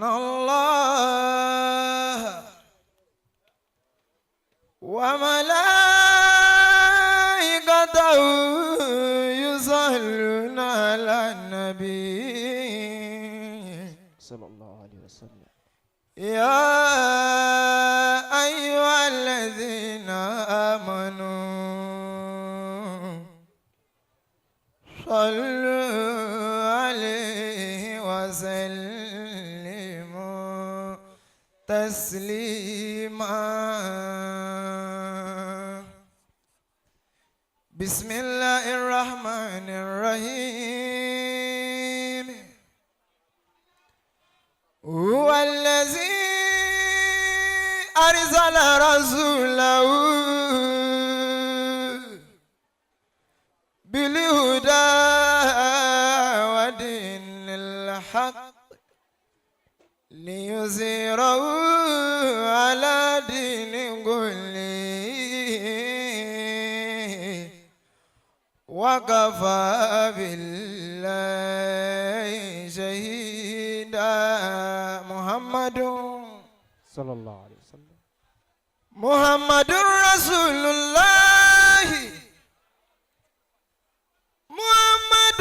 الله وملائكته يصلون على النبي صلى الله عليه وسلم يا أيها الذين آمنوا صلوا عليه وسلموا تسليما بسم الله الرحمن الرحيم هو الذي أرسل رسوله بالهدى ودين الحق ليظهره على دين كله وكفى بالله شهيدا محمد صلى الله عليه وسلم محمد رسول الله محمد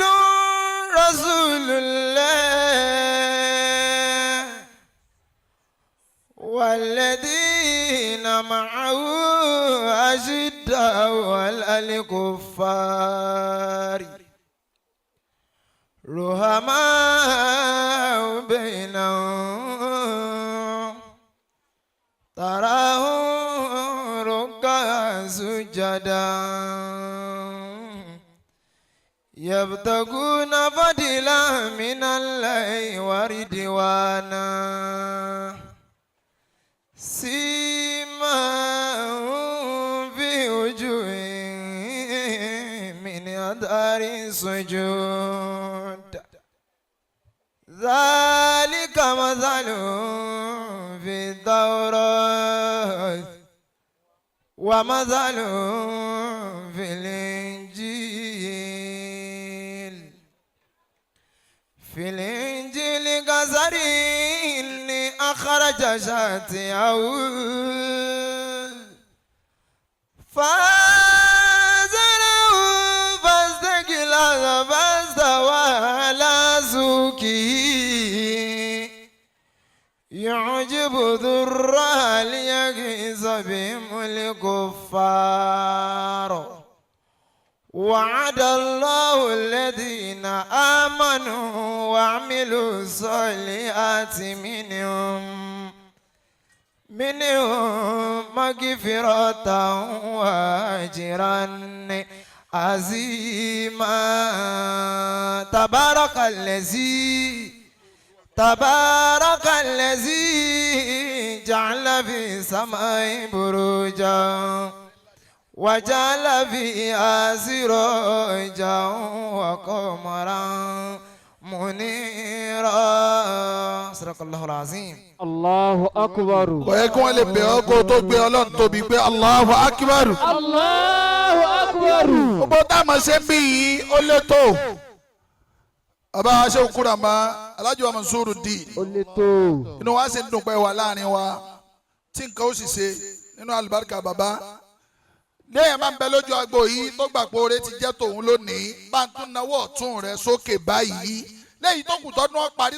رسول الله والذين معه أشداء على الكفار رحماء بينهم تراهم ركعا سجدا يبتغون فضلا من الله ورضوانا سيماهم في وجوههم من أثر السجود ذلك مثلهم في التوراة ومثلهم في الإنجيل في الإنجيل كزرع أخرج شطأه فآزره فاستغلظ فاستوى على سوقه يعجب الضراء ليغيظ بهم الكفار وعد الله الذين آمنوا وعملوا الصالحات منهم مغفرة وأجرا عظيما تبارك الذي جعل في السماء بروجا وجعل فيها سراجا وقمرا منيرا صدق الله العظيم. الله أكبر. bọ̀yẹ́ kí wọ́n lè bẹ̀ ọ́ kó o tó gbé ọlọ́run tóbi pé Allahu Akbar. Allahu Akbar. gbogbo táwọn ṣe ń bí yìí ó lé tó. bàbá aṣẹ́wó kúrò àmọ́ Alhaji wa Mansuru di. ó lé tó. inú wa ṣe ń dùn pé wà láàrin wa tí nǹkan ó sì ṣe nínú àlùbáríkà bàbá. lẹ́yìn máa ń bẹ lójú agbo yìí tó gbà pé oore ti jẹ́ tòun lónìí bá ń tún náwó ọ̀tún rẹ̀ sókè báyìí lẹ́yìn tó kù tọ́dún wọn parí